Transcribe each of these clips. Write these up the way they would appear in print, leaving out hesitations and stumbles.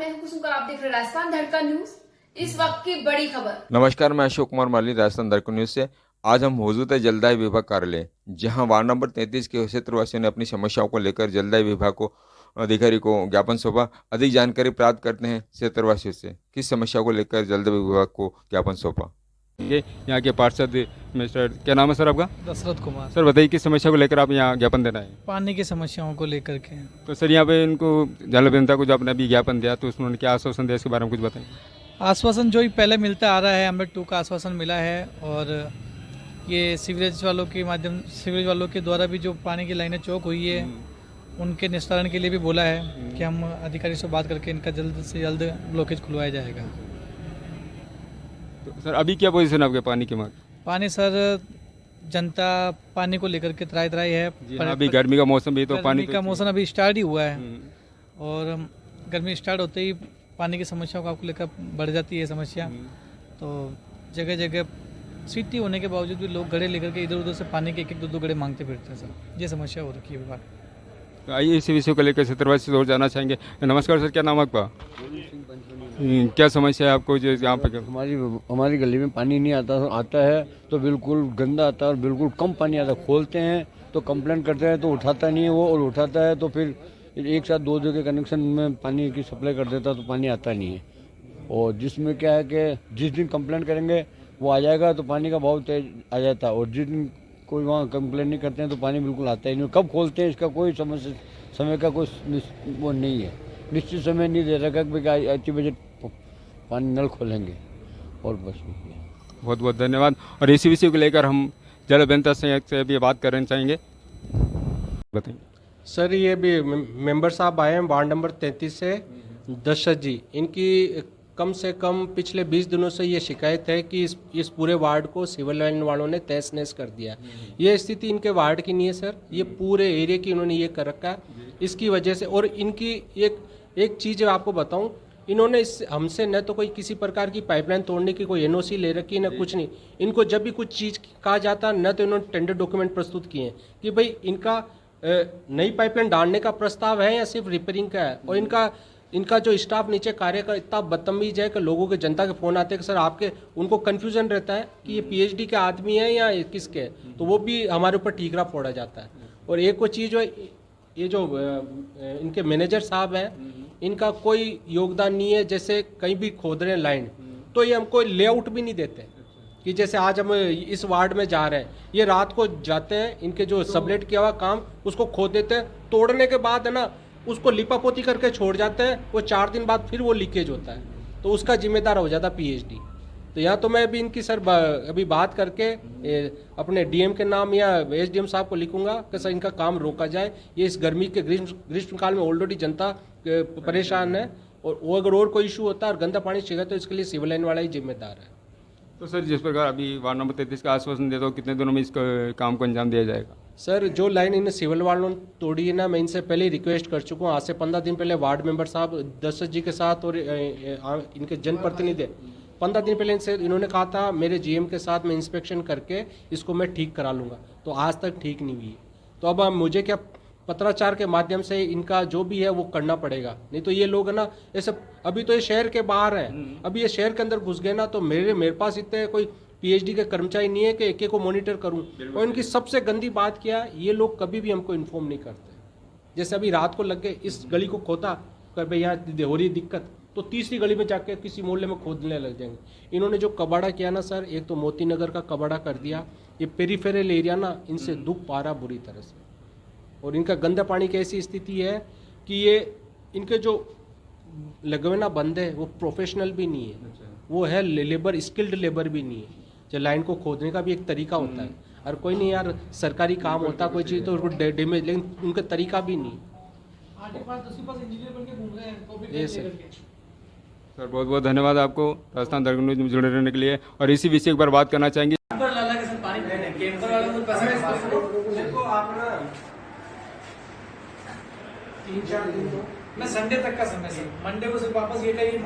मैं हूं कुसुम, आप देख रहे हैं राजस्थान धड़का न्यूज। इस वक्त की बड़ी खबर। नमस्कार, मैं अशोक कुमार माली, राजस्थान दर्पण न्यूज से। आज हम मौजूद है जलदाय विभाग कार्यालय, जहां वार्ड नंबर 33 के क्षेत्रवासियों ने अपनी समस्याओं को लेकर जलदाय विभाग को अधिकारी को ज्ञापन सौंपा। अधिक जानकारी प्राप्त करते हैं क्षेत्रवासियों से, किस समस्या को लेकर जलदाय विभाग को ज्ञापन सौंपा। ये यहाँ के पार्षद मिस्टर, क्या नाम है सर आपका? दशरथ कुमार। सर बताइए, किस समस्या को लेकर आप यहाँ ज्ञापन दे रहे हैं? पानी की समस्याओं को लेकर के। तो सर यहाँ पे इनको जल अभियंता को जो आपने अभी ज्ञापन दिया, तो उसमें उन्होंने क्या आश्वासन दिया, इसके बारे में कुछ बताएं। आश्वासन जो ही पहले मिलता आ रहा है, हमें 2 का आश्वासन मिला है। और ये सीवरेज वालों के द्वारा भी जो पानी की लाइनें चौक हुई है, उनके निस्तारण के लिए भी बोला है कि हम अधिकारी से बात करके इनका जल्द से जल्द ब्लॉकेज खुलवाया जाएगा। तो सर अभी क्या पोजीशन है आपके पानी की मांग? पानी सर, जनता पानी को लेकर के त्राही है। अभी गर्मी का मौसम भी, तो पानी का मौसम अभी स्टार्ट ही हुआ है, और गर्मी स्टार्ट होते ही पानी की समस्याओं को आपको लेकर बढ़ जाती है समस्या। तो जगह जगह सिटी होने के बावजूद भी लोग गड़े लेकर के इधर उधर से पानी के 1-1 2-2 गड़े मांगते फिरते हैं सर। ये समस्या हो रखी है विभाग। तो आइए इसी विषय को लेकर क्षेत्रवासी से और जाना चाहेंगे। नमस्कार सर, क्या नाम है आपका? क्या समस्या है आपको जो यहाँ पे? हमारी गली में पानी नहीं आता है तो बिल्कुल गंदा आता है, और बिल्कुल कम पानी आता है। खोलते हैं तो कंप्लेंट करते हैं तो उठाता नहीं है वो, और उठाता है तो फिर एक साथ 2 जगह कनेक्शन में पानी की सप्लाई कर देता तो पानी आता नहीं है। और जिसमें क्या है कि जिस दिन कंप्लेंट करेंगे वो आ जाएगा तो पानी का भाव तेज आ जाता है, और जिस दिन कोई वहाँ कंप्लेंट नहीं करते हैं तो पानी बिल्कुल आता ही नहीं। कब खोलते हैं इसका कोई समय का कोई वो नहीं है, निश्चित समय नहीं दे रखा कि इतने बजे पानी नल खोलेंगे, और बस। बहुत बहुत धन्यवाद। और इसी विषय को लेकर हम जल अभियंता संयुक्त से भी बात करना चाहेंगे। बताइए सर, ये भी मेंबर साहब आए हैं वार्ड नंबर 33 से, दशरथ जी। इनकी कम से कम पिछले 20 दिनों से ये शिकायत है कि इस पूरे वार्ड को सिविल लाइन वालों ने तहस नहस कर दिया है। ये स्थिति इनके वार्ड की नहीं है सर, ये पूरे एरिया की इन्होंने ये कर रखा है। इसकी वजह से, और इनकी एक चीज़ आपको बताऊं, इन्होंने हमसे न तो कोई किसी प्रकार की पाइपलाइन तोड़ने की कोई एनओसी ले रखी है, न कुछ नहीं। इनको जब भी कुछ चीज़ कहा जाता न तो इन्होंने टेंडर डॉक्यूमेंट प्रस्तुत किए हैं कि भाई इनका नई पाइपलाइन डालने का प्रस्ताव है या सिर्फ रिपेयरिंग का है। और इनका जो स्टाफ नीचे कार्य का इतना बदतमीज है कि लोगों के, जनता के फ़ोन आते हैं कि सर आपके, उनको कन्फ्यूजन रहता है कि ये पीएचडी के आदमी है या किसके, तो वो भी हमारे ऊपर ठीकरा फोड़ा जाता है। और एक वो चीज़ जो ये जो इनके मैनेजर साहब हैं, इनका कोई योगदान नहीं है। जैसे कहीं भी खोद रहे हैं लाइन, तो ये हमको लेआउट भी नहीं देते कि जैसे आज हम इस वार्ड में जा रहे हैं, ये रात को जाते हैं, इनके जो सबलेट किया हुआ काम उसको खोद देते हैं, तोड़ने के बाद है ना उसको लिपापोती करके छोड़ जाते हैं। वो 4 दिन बाद फिर वो लीकेज होता है, तो उसका जिम्मेदार हो जाता पीएचडी। तो यहाँ तो मैं अभी इनकी सर अभी बात करके अपने डीएम के नाम या एसडीएम साहब को लिखूंगा कि सर इनका काम रोका जाए। ये इस गर्मी के ग्रीष्मकाल में ऑलरेडी जनता परेशान है, और वो अगर और कोई इशू होता है और गंदा पानी चाहिए तो इसके लिए सिविल लाइन वाला ही जिम्मेदार है। तो सर जिस प्रकार अभी वार्ड नंबर 33 का आश्वासन देता हूँ, कितने दिनों में इस काम को अंजाम दिया जाएगा? सर जो लाइन इन्हें सिविल वालों ने तोड़ी है ना, मैं इनसे पहले ही रिक्वेस्ट कर चुका हूँ। आज से 15 दिन पहले वार्ड मेंबर साहब दशरथ जी के साथ और इनके जनप्रतिनिधि 15 दिन पहले इनसे इन्होंने कहा था मेरे जीएम के साथ मैं इंस्पेक्शन करके इसको मैं ठीक करा लूँगा, तो आज तक ठीक नहीं हुई। तो अब मुझे क्या पत्राचार के माध्यम से इनका जो भी है वो करना पड़ेगा, नहीं तो ये लोग है ना ऐसे, अभी तो ये शहर के बाहर हैं, अभी ये शहर के अंदर घुस गए ना, तो मेरे पास इतने कोई पीएचडी के कर्मचारी नहीं है कि एक को मॉनिटर करूं। और इनकी सबसे गंदी बात क्या, ये लोग कभी भी हमको इन्फॉर्म नहीं करते। जैसे अभी रात को लग गए, इस गली को खोदा कर भाई यहाँ हो रही दिक्कत, तो तीसरी गली में जाके किसी मोहल्ले में खोदने लग जाएंगे। इन्होंने जो कबाड़ा किया ना सर, एक तो मोती नगर का कबाड़ा कर दिया, ये पेरीफेरल एरिया ना इनसे दुख पा रहा बुरी तरह से। और इनका गंदा पानी की ऐसी स्थिति है कि ये इनके जो लगवेना बंद है वो प्रोफेशनल भी नहीं है, वो है लेबर, स्किल्ड लेबर भी नहीं है। जो लाइन को खोदने का भी एक तरीका होता है, और कोई नहीं यार सरकारी काम होता है कोई चीज़ तो उसको डैमेज, लेकिन उनका तरीका भी नहीं। सर बहुत बहुत धन्यवाद आपको राजस्थान दर्पण न्यूज में जुड़े रहने के लिए। और इसी विषय पर बात करना चाहेंगे। मैं संडे तक का समय सर, मंडे को सिर्फ वापस ये कहीं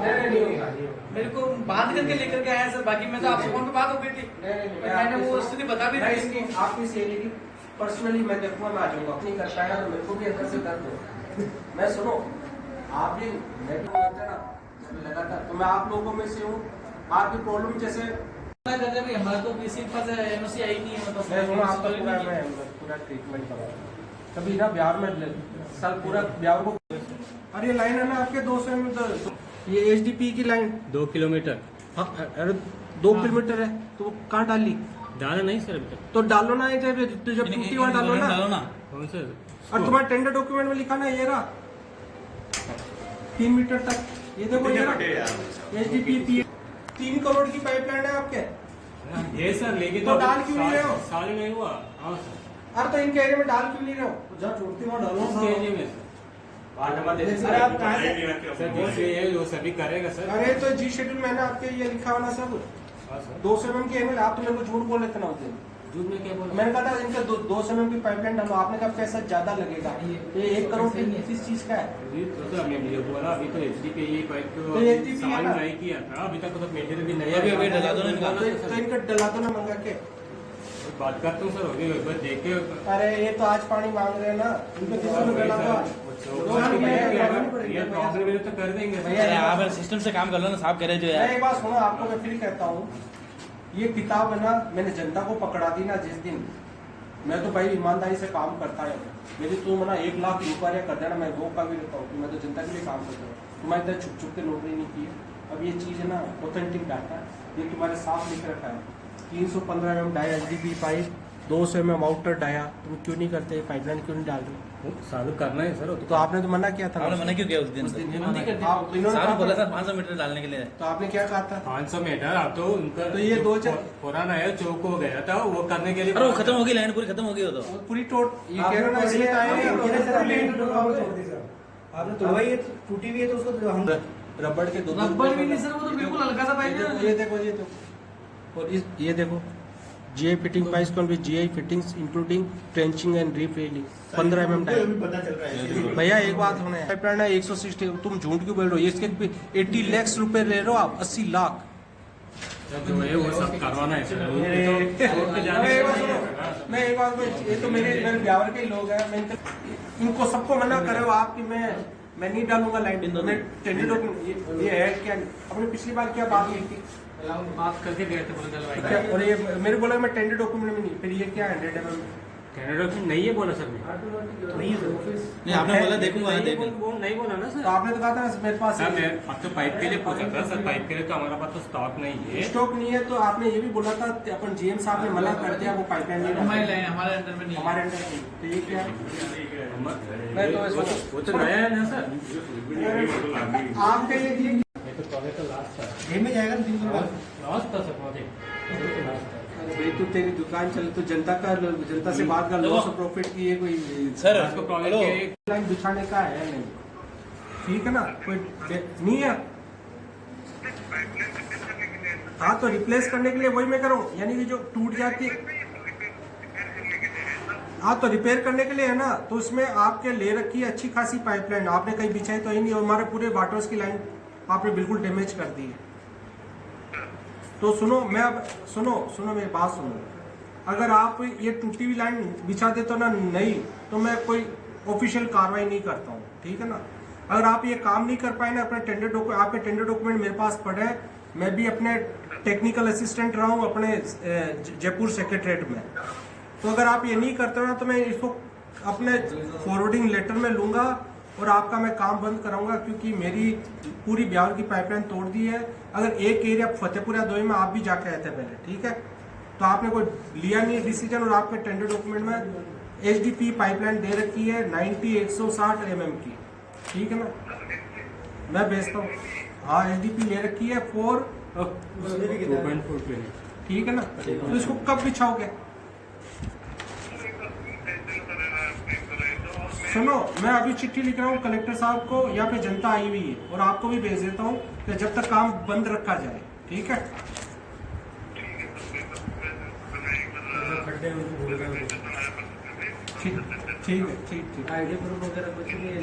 मेरे को बात करके लेकर के आया सर। बाकी मैं तो आपसे फोन पे बात हो गई थी, मैंने वो स्थिति बता भी दी। आपकी सहेली की पर्सनली मैं देखूंगा, मैं आ जाऊंगा, नहीं कर पाएगा तो मेरे को भी अंदर से दर्द हो। मैं सुनो, आप भी लगातार, तो मैं आप लोगों में से हूँ। आपकी प्रॉब्लम जैसे हमारा तो किसी पास एनओसी आई नहीं है, मैं हूँ, आपका पूरा ट्रीटमेंट करा कभी ना बिहार में सर पूरा बिहार को। अरे ये लाइन है ना आपके 200 मीटर, ये एचडीपी की लाइन 2 किलोमीटर हाँ, अरे 2 किलोमीटर है तो वो कहाँ डाली? डाला नहीं सर अभी तक। तो डालो ना, जब टूटी वहाँ डालो ना। कौन सर? और तुम्हारे टेंडर डॉक्यूमेंट में लिखा ना ये रहा 3 मीटर तक, ये देखो ये रहा एचडीपी 3 करोड़ की पाइपलाइन है आपके। ये सर लेकिन तो डाल क्यों नहीं रहे हो? साल नहीं हुआ। हाँ सर, अरे तो इनके एरिया में डाल क्यों नहीं रहे हो? जहाँ छोड़ती वहाँ डालो उसके एरिया में सर। अरे आप कहाँ से? सर ये वो सभी करेगा सर। अरे तो जी शेड्यूल में ना आपके ये लिखा हुआ ना सब हाँ सर। 200 mm की एमएल। आप तो मेरे को झूठ बोल रहे थे ना उस दिन। झूठ में क्या बोल? मैंने कहा था इनका 200 mm की पाइपलाइन डालो, आपने कहा पैसा ज्यादा लगेगा। ये 1 करोड़ की किस चीज का है? तो सर हमने मुझे बोला अभी तो एचडीपी ये पाइप तो तो HDPE साल है ना? नहीं किया था, अभी तक मतलब मेटेरियल भी नहीं अभी डला दो ना इनका। तो इनका डला दो ना मंगा के। बात करता हूँ सर, अभी एक बार देख के। अरे ये तो आज पानी मांग रहे हैं ना, इनको किसी ने डला था। ये प्रॉब्लम तो कर देंगे भैया, आप सिस्टम से काम कर लो ना, साहब कह रहे जो मैं एक बात सुनो, आपको मैं फिर कहता हूँ, ये किताब है ना, मैंने जनता को पकड़ा दी ना जिस दिन, मैं तो भाई ईमानदारी से काम करता है। मेरी तो मना 1 लाख इंक्वायरी कर देना, मैं वो का भी रहता हूँ, मैं तो जनता के लिए काम करता हूँ। तुम्हारे इधर छुप छुप के नौकरी नहीं की है। अब ये चीज़ है ना ऑथेंटिक डाटा है, ये तुम्हारे साफ लिख रखा है 315 mm dia HDP pipe, 200 mm outer dia. तुम क्यों नहीं करते? पाइपलाइन क्यों नहीं डाल रहे? चालू करना है सर। तो आपने तो मना किया था ना। आपने मना क्यों किया उस दिन? आप इन्होंने साहब कहा बोला था, था 500 मीटर डालने के लिए। तो आपने क्या कहा था? 500 मीटर अब तो उनका तो ये जो 2 पुराना है चौक हो गया था, वो करने के लिए। अरे वो खत्म होगी, लाइन पूरी खत्म होगी वो तो। वो पूरी ये कह रहे ना, इसलिए तो आए हैं। आपने तोड़वाई है, टूटी हुई है तो उसको हम रबड़ के दो भी नहीं सर, वो तो बिल्कुल हल्का सा पाइप है। ये देखो ये देखो, और ये देखो GI फिटिंग पाइप्स कौन भी GI fittings including trenching and refilling 15 mm dia. पता चल रहा है। भैया एक बात होना है, पाइपलाइन है 160, तुम झूठ क्यों बोल रहे हो? इसके 80 लाख रुपए ले रहे हो आप, 80 लाख। जो है वो सब करवाना है सर। मैं एक बात, ये तो मेरे ब्यावर के लोग हैं, मैं इनको सबको मना करे हो आप कि मैं नहीं डालूंगा लाइन। मैं टेंडर ये है क्या? अपने पिछली बार क्या बात की थी? बात करके गए थे बोले डलवाएंगे। क्या? और ये मेरे बोला मैं टेंडर डॉक्यूमेंट में नहीं, फिर ये क्या 100 mm? कैनेडा की नहीं है बोला सर ने। नहीं आपने बोला देखूंगा, वो नहीं बोला ना सर। तो आपने तो कहा था मेरे पास सर मैं अब तो पाइप के लिए पूछा था सर, पाइप के लिए तो हमारा पास तो स्टॉक नहीं है। स्टॉक नहीं है। तो आपने ये भी बोला था, अपन GM साहब ने मना कर दिया, वो पाइपलाइन नहीं हमारी डालते। लाइन हमारे अंडर में नहीं है। हमारे अंदर नहीं। तो ये क्या है? मैं तो वो तो नया है ना सर। आपके लिए ये तो प्रोजेक्ट का लास्ट था। गेम में जाएगा ना 3 दिन बाद। लास्ट था सर प्रोजेक्ट। अरे भाई तू तेरी दुकान चले तो जनता से बात कर, लॉस ऑफ प्रॉफिट की ये कोई सर उसको प्रोजेक्ट के लाइन बिछाने का है नहीं, ठीक है ना? कोई नहीं है। हाँ तो रिप्लेस करने के लिए वही मैं करूँ, यानी कि जो टूट जाती है। हाँ तो रिपेयर करने के लिए है ना, तो उसमें आपके ले रखी है अच्छी खासी पाइपलाइन, आपने कहीं बिछाई तो ही नहीं, और हमारे पूरे वाटर्स की लाइन आपने बिल्कुल डैमेज कर दी है। तो सुनो, मैं अब सुनो मेरी बात सुनो, अगर आप ये टूटी हुई लाइन बिछा देते हो ना नहीं, तो मैं कोई ऑफिशियल कार्रवाई नहीं करता हूँ, ठीक है ना? अगर आप ये काम नहीं कर पाए ना, अपने आपके टेंडर डॉक्यूमेंट मेरे पास पड़े हैं, मैं भी अपने टेक्निकल असिस्टेंट रहा हूँ अपने जयपुर सेक्रेटरीट में, तो अगर आप ये नहीं करते हो ना, तो मैं इसको अपने फॉरवर्डिंग लेटर में लूंगा और आपका मैं काम बंद कराऊंगा, क्योंकि मेरी पूरी ब्यावर की पाइपलाइन तोड़ दी है। अगर एक एरिया फतेहपुर या दोई में आप भी जाके आए थे पहले, ठीक है? तो आपने कोई लिया नहीं डिसीजन, और आपके टेंडर डॉक्यूमेंट में HDPE पाइपलाइन दे रखी है 90-160 mm की, ठीक है ना? मैं भेजता हूँ। हाँ HDPE ले रखी है 2.4 ठीक है ना? तो इसको कब बिछाओगे? सुनो, मैं अभी चिट्ठी लिख रहा हूँ कलेक्टर साहब को, यहाँ पे जनता आई हुई है, और आपको भी भेज देता हूँ कि जब तक काम बंद रखा जाए, ठीक है? ठीक है, ठीक। आईडी प्रूफ वगैरह कुछ नहीं है।